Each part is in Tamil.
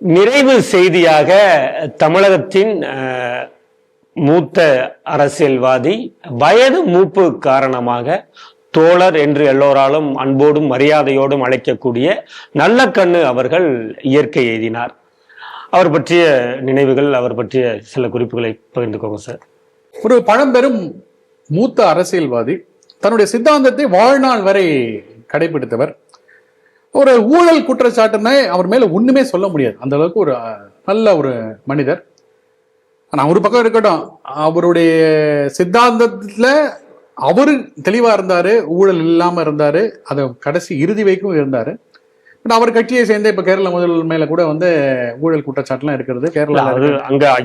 நிறைவு செய்தியாக தமிழகத்தின் மூத்த அரசியல்வாதி வயது மூப்பு காரணமாக தோழர் என்று எல்லோராலும் அன்போடும் மரியாதையோடும் அழைக்கக்கூடிய நல்லக்கண்ணு அவர்கள் இயற்கை எய்தினார். அவர் பற்றிய நினைவுகள், அவர் பற்றிய சில குறிப்புகளை பகிர்ந்துக்கோங்க சார். ஒரு பழம்பெரும் மூத்த அரசியல்வாதி, தன்னுடைய சித்தாந்தத்தை வாழ்நாள் வரை கடைபிடித்தவர். ஒரு ஊழல் குற்றச்சாட்டுன்னு அவர் மேல ஒண்ணுமே சொல்ல முடியாது, அந்த அளவுக்கு ஒரு நல்ல ஒரு மனிதர். ஆனா ஒரு பக்கம் இருக்கட்டும், அவருடைய சித்தாந்தத்துல அவரு தெளிவா இருந்தாரு, ஊழல் இல்லாம இருந்தாரு, அதை கடைசி இறுதி வரைக்கும் இருந்தாரு. பட் அவர் கட்சியை சேர்ந்த இப்ப கேரள முதல்வர் மேல கூட வந்து ஊழல் குற்றச்சாட்டுலாம் இருக்கிறது. கேரளா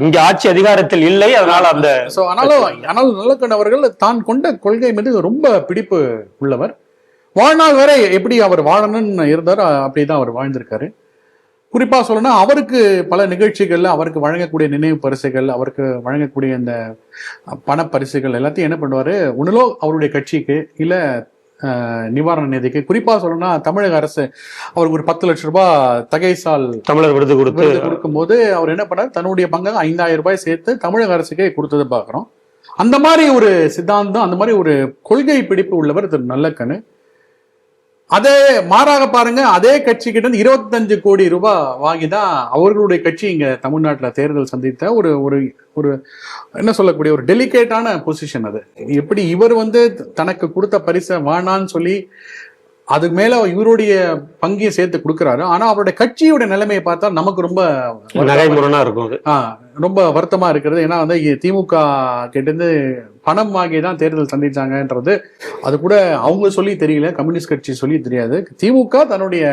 இங்க ஆட்சி அதிகாரத்தில் இல்லை, அதனால அந்த ஆனாலும் நல்லக்கண்ணு அவர்கள் தான் கொண்ட கொள்கை மீது ரொம்ப பிடிப்பு உள்ளவர். வாழ்நாள் வரை எப்படி அவர் வாழணும்னு இருந்தாரோ அப்படிதான் அவர் வாழ்ந்திருக்காரு. குறிப்பா சொல்லணும்னா அவருக்கு பல நிகழ்ச்சிகள்ல அவருக்கு வழங்கக்கூடிய நினைவு பரிசுகள், அவருக்கு வழங்கக்கூடிய இந்த பணப்பரிசுகள் எல்லாத்தையும் என்ன பண்ணுவாரு, ஒண்ணுலோ அவருடைய கட்சிக்கு இல்ல நிவாரண நிதிக்கு. குறிப்பா சொல்லணும்னா தமிழக அரசு அவருக்கு ஒரு 10 லட்சம் ரூபாய் தகைசால் தமிழர் விருது கொடுக்கும் போது அவர் என்ன பண்ணார், தன்னுடைய பங்காக 5000 ரூபாய் சேர்த்து தமிழக அரசுக்கே கொடுத்தது பாக்குறோம். அந்த மாதிரி ஒரு சித்தாந்தம், அந்த மாதிரி ஒரு கொள்கை பிடிப்பு உள்ளவர் திரு நல்லக்கண்ணு. அதே மாறாக பாருங்க, அதே கட்சி கிட்ட இருந்து 25 கோடி ரூபாய் வாங்கிதான் அவர்களுடைய கட்சி இங்க தமிழ்நாட்டில் தேர்தல் சந்தித்த ஒரு ஒரு என்ன சொல்லக்கூடிய ஒரு டெலிகேட்டான பொசிஷன். அது எப்படி இவர் வந்து தனக்கு கொடுத்த பரிசை வானான்னு சொல்லி அதுக்கு மேல இவருடைய பங்கையும் சேர்த்து கொடுக்கிறாரு. ஆனா அவருடைய கட்சியோட நிலைமையை பார்த்தா நமக்கு ரொம்ப இருக்கும், ரொம்ப வருத்தமா இருக்கிறது. ஏன்னா வந்து திமுக கிட்ட இருந்து பணம் வாங்கி தான் தேர்தல் சந்திச்சாங்கன்றது அது கூட அவங்க சொல்லி தெரியல, கம்யூனிஸ்ட் கட்சி சொல்லி தெரியாது. திமுக தன்னுடைய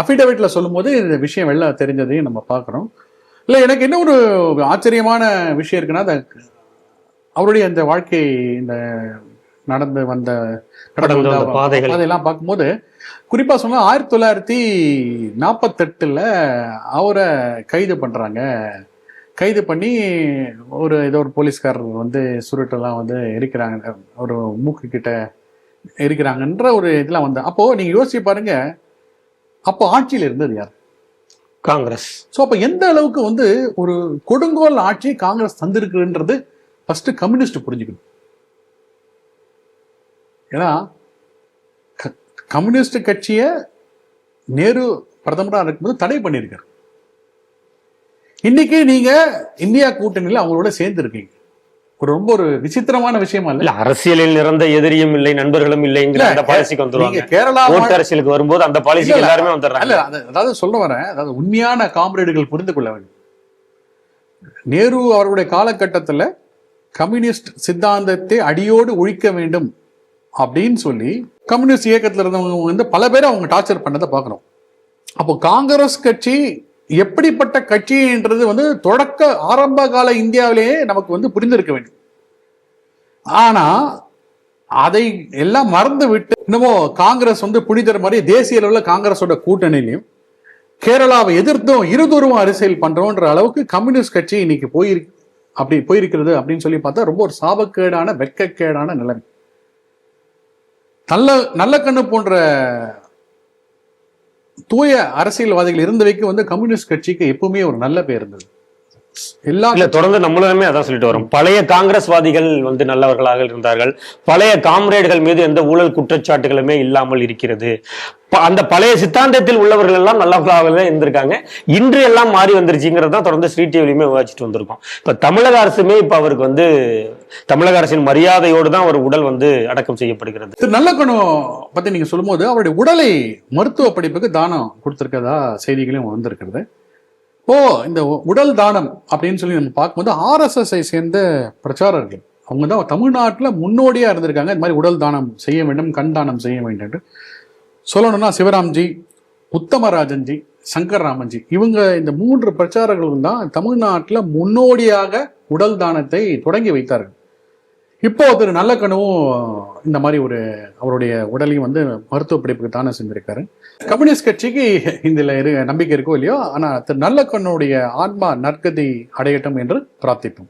அபிடவிட்ல சொல்லும் போது இந்த விஷயம் வெளில தெரிஞ்சதையும் நம்ம பாக்குறோம். இல்ல எனக்கு என்ன ஒரு ஆச்சரியமான விஷயம் இருக்குன்னா, அவருடைய அந்த வாழ்க்கை, இந்த நடந்து வந்த பாதையெல்லாம் பார்க்கும்போது குறிப்பா சொன்னா 1948 அவரை கைது பண்றாங்க. கைது பண்ணி ஏதோ ஒரு போலீஸ்காரர் வந்து சுருட்டெல்லாம் வந்து எரிக்கிறாங்க, ஒரு மூக்கு கிட்ட எரிக்கிறாங்கன்ற ஒரு இதெல்லாம் வந்து. அப்போ நீங்க யோசிச்சு பாருங்க, அப்போ ஆட்சியில் இருந்தது யார்? காங்கிரஸ். ஸோ அப்போ எந்த அளவுக்கு வந்து ஒரு கொடுங்கோல் ஆட்சி காங்கிரஸ் தந்திருக்குன்றது ஃபர்ஸ்ட் கம்யூனிஸ்ட் புரிஞ்சுக்கணும். ஏன்னா கம்யூனிஸ்ட் கட்சியை நேரு பிரதமராக இருக்கும்போது தடை பண்ணியிருக்காரு. இன்னைக்கு நீங்க இந்தியா கூட்டணியில் அவங்களோட சேர்ந்து இருக்கீங்க. ரொம்ப ஒரு விசித்திரமான விஷயமா இல்ல? அரசியலில் நிறந்த எதிரியும் இல்லை, நண்பர்களும் இல்லைங்கிற அந்த பாலிசிக்கு வந்துருவாங்க. கேரளா அரசியலுக்கு வரும்போது அந்த பாலிசிக்கு எல்லாருமே வந்துடுறாங்க. அதாவது சொல்ல வரேன், அதாவது உண்மையான காம்ரேடுகள் புரிந்து கொள்ள வேண்டும். நேரு அவருடைய காலகட்டத்தில் கம்யூனிஸ்ட் சித்தாந்தத்தை அடியோடு ஒழிக்க வேண்டும் அப்படின்னு சொல்லி கம்யூனிஸ்ட் இயக்கத்தில் இருந்தவங்க வந்து பல பேரை அவங்க டார்ச்சர் பண்ணதை பார்க்கணும். அப்போ காங்கிரஸ் கட்சி எப்படிப்பட்ட கட்சின்றது வந்து தொடக்க ஆரம்ப கால இந்தியாவிலேயே நமக்கு வந்து புரிந்திருக்க வேண்டும். ஆனா அதை எல்லாம் மறந்து விட்டு இன்னமோ காங்கிரஸ் வந்து புனிதர் மாதிரி தேசிய அளவில் காங்கிரஸோட கூட்டணியிலையும் கேரளாவை எதிர்த்தும் இருதூரமும் அரசியல் பண்றோன்ற அளவுக்கு கம்யூனிஸ்ட் கட்சி இன்னைக்கு போயிருக்கிறது அப்படின்னு சொல்லி பார்த்தா ரொம்ப ஒரு சாபக்கேடான வெட்கக்கேடான நிலைமை. நல்லக்கண்ணு போன்ற தூய அரசியல்வாதிகள் இருந்தவைக்கு வந்து கம்யூனிஸ்ட் கட்சிக்கு எப்பவுமே ஒரு நல்ல பேர் இருந்தது. தொடர்ந்து நம்மளுமே அதான் சொல்லிட்டு வரும். பழைய காங்கிரஸ்வாதிகள் வந்து நல்லவர்களாக இருந்தார்கள். பழைய காம்ரேடுகள் மீது எந்த ஊழல் குற்றச்சாட்டுகளுமே இல்லாமல் இருக்கிறது. அந்த பழைய சித்தாந்தத்தில் உள்ளவர்கள் எல்லாம் நல்லவர்களாக தான் இருந்திருக்காங்க. இன்று எல்லாம் மாறி வந்துருச்சுங்கிறத தொடர்ந்து ஸ்ரீ டிவிலையுமே விவாதிச்சுட்டு வந்திருக்கோம். இப்ப தமிழக அரசுமே இப்ப அவருக்கு வந்து தமிழக அரசின் மரியாதையோடு தான் அவர் உடல் வந்து அடக்கம் செய்யப்படுகிறது. நல்லக்கண்ணு பத்தி நீங்க சொல்லும் போது அவருடைய உடலை மருத்துவ படிப்புக்கு தானம் கொடுத்திருக்கதா செய்திகளையும் வந்திருக்கிறது. இந்த உடல் தானம் அப்படின்னு சொல்லி நம்ம பார்க்கும்போது RSS சேர்ந்த பிரச்சாரர்கள் அவங்க தான் தமிழ்நாட்டில் முன்னோடியா இருந்திருக்காங்க. இந்த மாதிரி உடல் தானம் செய்ய வேண்டும், கண் தானம் செய்ய வேண்டும் சொல்லணும்னா சிவராம்ஜி, உத்தமராஜன்ஜி, சங்கர் ராமன்ஜி, இவங்க இந்த 3 பிரச்சாரர்களும் தான் தமிழ்நாட்டில் முன்னோடியாக உடல் தானத்தை தொடங்கி வைத்தார்கள். இப்போ திரு நல்லக்கண்ணுவும் இந்த மாதிரி அவருடைய உடலையும் வந்து மருத்துவ படிப்புக்கு தானம் செஞ்சிருக்காரு. கம்யூனிஸ்ட் கட்சிக்கு இதுல நம்பிக்கை இருக்கோ இல்லையோ, ஆனா திரு நல்லக்கண்ணுடைய ஆன்மா நற்கதி அடையட்டும் என்று பிரார்த்திப்போம்.